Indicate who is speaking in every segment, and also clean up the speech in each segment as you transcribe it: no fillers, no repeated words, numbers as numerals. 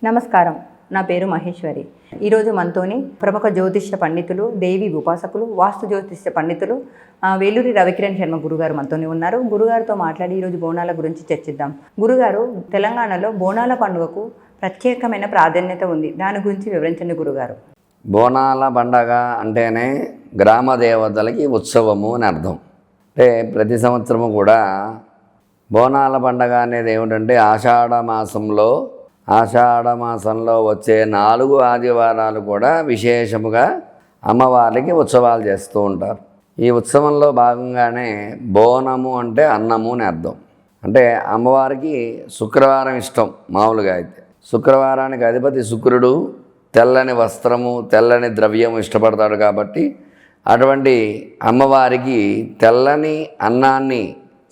Speaker 1: నమస్కారం. నా పేరు మహేశ్వరి. ఈరోజు మనతోని ప్రముఖ జ్యోతిష్య పండితులు, దేవి ఉపాసకులు, వాస్తు జ్యోతిష్య పండితులు వేలూరి రవికిరణ్ శర్మ గురుగారు మనతోని ఉన్నారు. గురుగారితో మాట్లాడి ఈరోజు బోనాల గురించి చర్చిద్దాం. గురుగారు, తెలంగాణలో బోనాల పండుగకు ప్రత్యేకమైన ప్రాధాన్యత ఉంది. దాని గురించి వివరించండి గురుగారు.
Speaker 2: బోనాల పండగ అంటేనే గ్రామ దేవతలకి ఉత్సవము అని అర్థం. అంటే ప్రతి సంవత్సరము కూడా బోనాల పండగ అనేది ఏమిటంటే ఆషాఢ మాసంలో వచ్చే 4 ఆదివారాలు కూడా విశేషముగా అమ్మవారికి ఉత్సవాలు చేస్తూ ఉంటారు. ఈ ఉత్సవంలో భాగంగానే బోనము అంటే అన్నము అని అర్థం. అంటే అమ్మవారికి శుక్రవారం ఇష్టం. మామూలుగా అయితే శుక్రవారానికి అధిపతి శుక్రుడు. తెల్లని వస్త్రము, తెల్లని ద్రవ్యము ఇష్టపడతాడు. కాబట్టి అటువంటి అమ్మవారికి తెల్లని అన్నాన్ని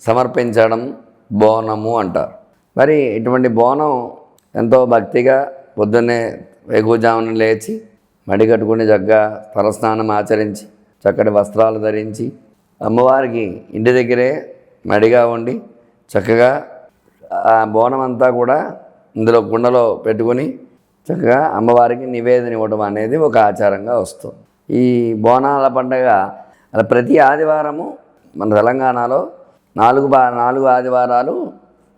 Speaker 2: సమర్పించడం బోనము అంటారు. మరి ఇటువంటి బోనం ఎంతో భక్తిగా పొద్దున్నే వేకువజామున లేచి మడి కట్టుకుని చక్కగా తలస్నానం ఆచరించి చక్కటి వస్త్రాలు ధరించి అమ్మవారికి ఇంటి దగ్గరే మడిగా ఉండి చక్కగా ఆ బోనం అంతా కూడా ఇందులో కుండలో పెట్టుకుని చక్కగా అమ్మవారికి నివేదన ఇవ్వడం అనేది ఒక ఆచారంగా వస్తుంది. ఈ బోనాల పండుగ ప్రతి ఆదివారము మన తెలంగాణలో 4 ఆదివారాలు,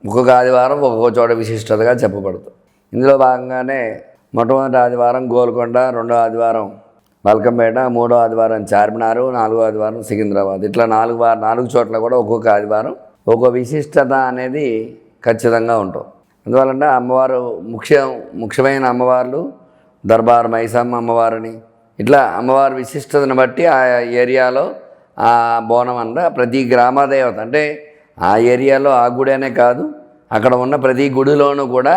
Speaker 2: ఒక్కొక్క ఆదివారం ఒక్కొక్క చోట విశిష్టతగా చెప్పబడుతుంది. ఇందులో భాగంగానే మొట్టమొదటి ఆదివారం గోల్కొండ, 2వ ఆదివారం మల్కంపేట, 3వ ఆదివారం చార్మినారు, 4వ ఆదివారం సికింద్రాబాద్. ఇట్లా 4 చోట్ల కూడా ఒక్కొక్క ఆదివారం ఒక్కొక్క విశిష్టత అనేది ఖచ్చితంగా ఉంటుంది. అందువలన అమ్మవారు ముఖ్యమైన అమ్మవార్లు దర్బార్ మైసమ్మ అమ్మవారిని, ఇట్లా అమ్మవారి విశిష్టతను బట్టి ఆ ఏరియాలో ఆ బోనం అంతా ప్రతి గ్రామదేవత, అంటే ఆ ఏరియాలో ఆ గుడి అనే కాదు, అక్కడ ఉన్న ప్రతి గుడిలోనూ కూడా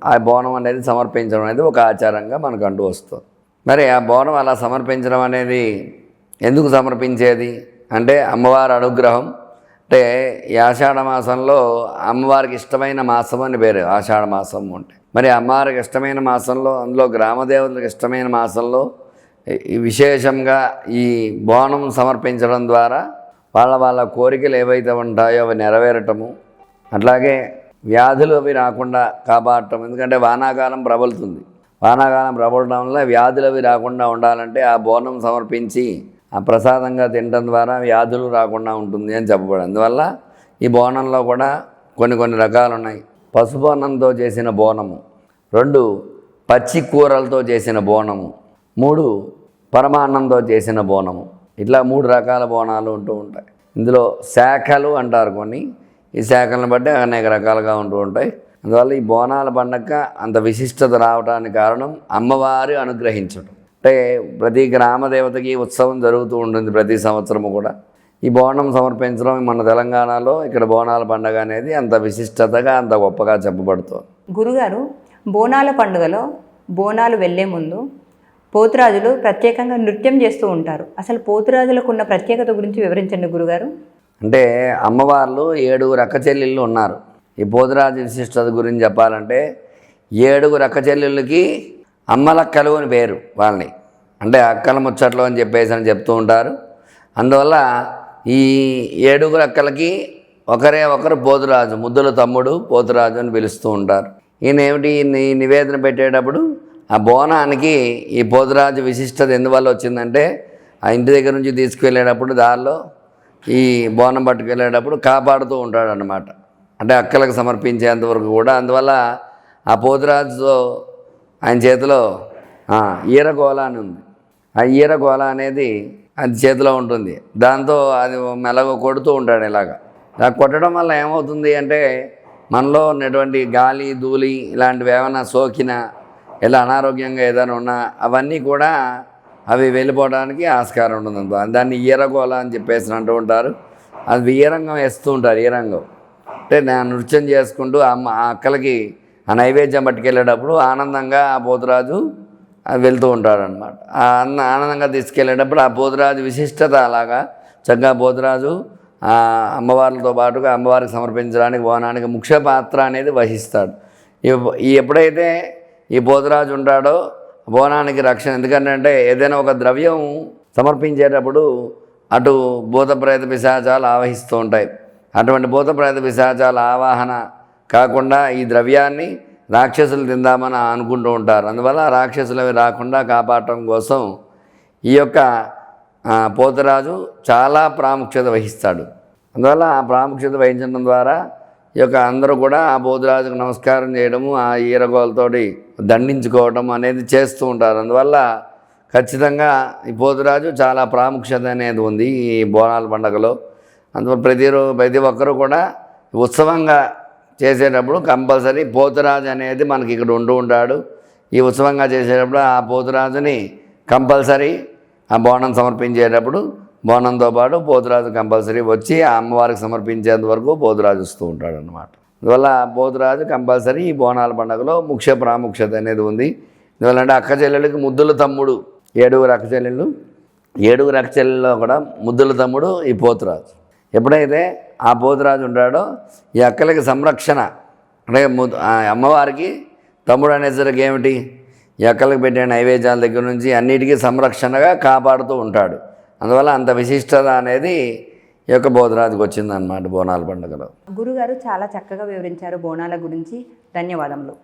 Speaker 2: ఆ బోనం అనేది సమర్పించడం అనేది ఒక ఆచారంగా మనకు అంటూ వస్తుంది. మరి ఆ బోనం అలా సమర్పించడం అనేది ఎందుకు సమర్పించేది అంటే అమ్మవారి అనుగ్రహం. అంటే ఈ ఆషాఢ మాసంలో అమ్మవారికి ఇష్టమైన మాసం అని పేరు ఆషాఢ మాసం అంటే. మరి అమ్మవారికి ఇష్టమైన మాసంలో, అందులో గ్రామదేవతలకు ఇష్టమైన మాసంలో విశేషంగా ఈ బోనం సమర్పించడం ద్వారా వాళ్ళ కోరికలు ఏవైతే ఉంటాయో అవి నెరవేరటము, అట్లాగే వ్యాధులు అవి రాకుండా కాపాడటం. ఎందుకంటే వానాకాలం ప్రబలుతుంది. వానాకాలం ప్రబలడం వల్ల వ్యాధులు అవి రాకుండా ఉండాలంటే ఆ బోనం సమర్పించి ఆ ప్రసాదంగా తినడం ద్వారా వ్యాధులు రాకుండా ఉంటుంది అని చెప్పబడింది. అందువల్ల ఈ బోనంలో కూడా కొన్ని రకాలు ఉన్నాయి. పసుపు అన్నంతో చేసిన బోనము, 2 పచ్చి కూరలతో చేసిన బోనము, 3 పరమాన్నంతో చేసిన బోనము. ఇట్లా 3 రకాల బోనాలు ఉంటూ ఉంటాయి. ఇందులో శాఖలు అంటారు కొన్ని. ఈ శాఖలను బట్టి అనేక రకాలుగా ఉంటూ ఉంటాయి. అందువల్ల ఈ బోనాల పండగ అంత విశిష్టత రావడానికి కారణం అమ్మవారి అనుగ్రహించడం. అంటే ప్రతి గ్రామదేవతకి ఉత్సవం జరుగుతూ ఉంటుంది ప్రతి సంవత్సరము కూడా. ఈ బోనం సమర్పించడం మన తెలంగాణలో ఇక్కడ బోనాల పండుగ అనేది అంత విశిష్టతగా, అంత గొప్పగా చెప్పబడుతుంది.
Speaker 1: గురుగారు, బోనాల పండుగలో బోనాలు వెళ్ళే ముందు పోతురాజులు ప్రత్యేకంగా నృత్యం చేస్తూ ఉంటారు. అసలు పోతురాజులకు ఉన్న ప్రత్యేకత గురించి వివరించండి గురుగారు.
Speaker 2: అంటే అమ్మవార్లు 7 అక్క చెల్లెళ్ళు ఉన్నారు. ఈ పోతురాజు విశిష్టత గురించి చెప్పాలంటే 7 అక్క చెల్లెళ్ళకి అమ్మలక్కలు అని పేరు వాళ్ళని. అంటే అక్కల ముచ్చట్లు అని చెప్పేసి చెప్తూ ఉంటారు. అందువల్ల ఈ 7 అక్కలకి ఒకరు పోతురాజు, ముద్దుల తమ్ముడు పోతురాజు అని పిలుస్తూ ఉంటారు. ఈయన ఏమిటి, ఈ నివేదన పెట్టేటప్పుడు ఆ బోనానికి ఈ పోతురాజు విశిష్టత ఎందువల్ల వచ్చిందంటే ఆ ఇంటి దగ్గర నుంచి తీసుకువెళ్ళేటప్పుడు దారిలో ఈ బోనం పట్టుకెళ్ళేటప్పుడు కాపాడుతూ ఉంటాడు అన్నమాట. అంటే అక్కలకు సమర్పించేంతవరకు కూడా. అందువల్ల ఆ పోతురాజుతో ఆయన చేతిలో ఈరగోళ అని ఉంది. ఆ ఈరగోళ అనేది అది చేతిలో ఉంటుంది. దాంతో అది మెల్లగా కొడుతూ ఉంటాడు. ఇలాగా కొట్టడం వల్ల ఏమవుతుంది అంటే మనలో ఉన్నటువంటి గాలి, ధూళి ఇలాంటివి ఏమైనా సోకినా, ఇలా అనారోగ్యంగా ఏదైనా ఉన్నా అవన్నీ కూడా అవి వెళ్ళిపోవడానికి ఆస్కారం ఉంటుంది. దాన్ని ఈరగోళ అని చెప్పేసి అంటూ ఉంటారు. అది వీరంగం వేస్తూ ఉంటారు. ఈరంగం అంటే నేను నృత్యం చేసుకుంటూ ఆ అక్కలకి ఆ నైవేద్యం పట్టుకెళ్ళేటప్పుడు ఆనందంగా ఆ పోతురాజు వెళ్తూ ఉంటాడనమాట. ఆనందంగా తీసుకెళ్ళేటప్పుడు ఆ పోతురాజు విశిష్టత అలాగా చక్కగా పోతురాజు అమ్మవార్లతో పాటుగా అమ్మవారికి సమర్పించడానికి బోనానికి ముఖ్య పాత్ర అనేది వహిస్తాడు. ఎప్పుడైతే ఈ పోతురాజు ఉంటాడో బోనానికి రక్షణ. ఎందుకంటే ఏదైనా ఒక ద్రవ్యం సమర్పించేటప్పుడు అటు భూత ప్రేత పిశాచాలు ఆవహిస్తూ ఉంటాయి. అటువంటి భూత ప్రేత పిశాచాల ఆవాహన కాకుండా ఈ ద్రవ్యాన్ని రాక్షసులు తిందామని అనుకుంటూ ఉంటారు. అందువల్ల రాక్షసులు అవి రాకుండా కాపాడటం కోసం ఈ యొక్క పోతురాజు చాలా ప్రాముఖ్యత వహిస్తాడు. అందువల్ల ఆ ప్రాముఖ్యత వహించడం ద్వారా ఈ యొక్క అందరూ కూడా ఆ పోతురాజుకు నమస్కారం చేయడము, ఆ ఈరగోలతోటి దండించుకోవడం అనేది చేస్తూ ఉంటారు. అందువల్ల ఖచ్చితంగా ఈ పోతురాజు చాలా ప్రాముఖ్యత అనేది ఉంది ఈ బోనాల పండుగలో. అందువల్ల ప్రతి ఒక్కరూ కూడా ఉత్సవంగా చేసేటప్పుడు కంపల్సరీ పోతురాజు అనేది మనకి ఇక్కడ ఉంటూ ఉంటాడు. ఈ ఉత్సవంగా చేసేటప్పుడు ఆ పోతురాజుని కంపల్సరీ ఆ బోనం సమర్పించేటప్పుడు బోనంతో పాటు పోతురాజు కంపల్సరీ వచ్చి ఆ అమ్మవారికి సమర్పించేంత వరకు పోతురాజు వస్తూ ఉంటాడు అన్నమాట. అందువల్ల పోతురాజు కంపల్సరీ ఈ బోనాల పండుగలో ముఖ్య ప్రాముఖ్యత అనేది ఉంది. ఎందువల్ల అంటే అక్క చెల్లెళ్ళకి ముద్దుల తమ్ముడు, 7 అక్క చెల్లెళ్ళు, 7 అక్క చెల్లెల్లో కూడా ముద్దుల తమ్ముడు ఈ పోతురాజు. ఎప్పుడైతే ఆ పోతురాజు ఉంటాడో ఈ అక్కలకి సంరక్షణ అంటే అమ్మవారికి తమ్ముడు అనేసరికి ఏమిటి, ఈ అక్కలకు పెట్టే నైవేద్యాల దగ్గర నుంచి అన్నిటికీ సంరక్షణగా కాపాడుతూ ఉంటాడు. అందువల్ల అంత విశిష్టత అనేది ఈ యొక్క పోతురాజుకి వచ్చిందన్నమాట బోనాల పండుగలో.
Speaker 1: గురుగారు చాలా చక్కగా వివరించారు బోనాల గురించి. ధన్యవాదములు.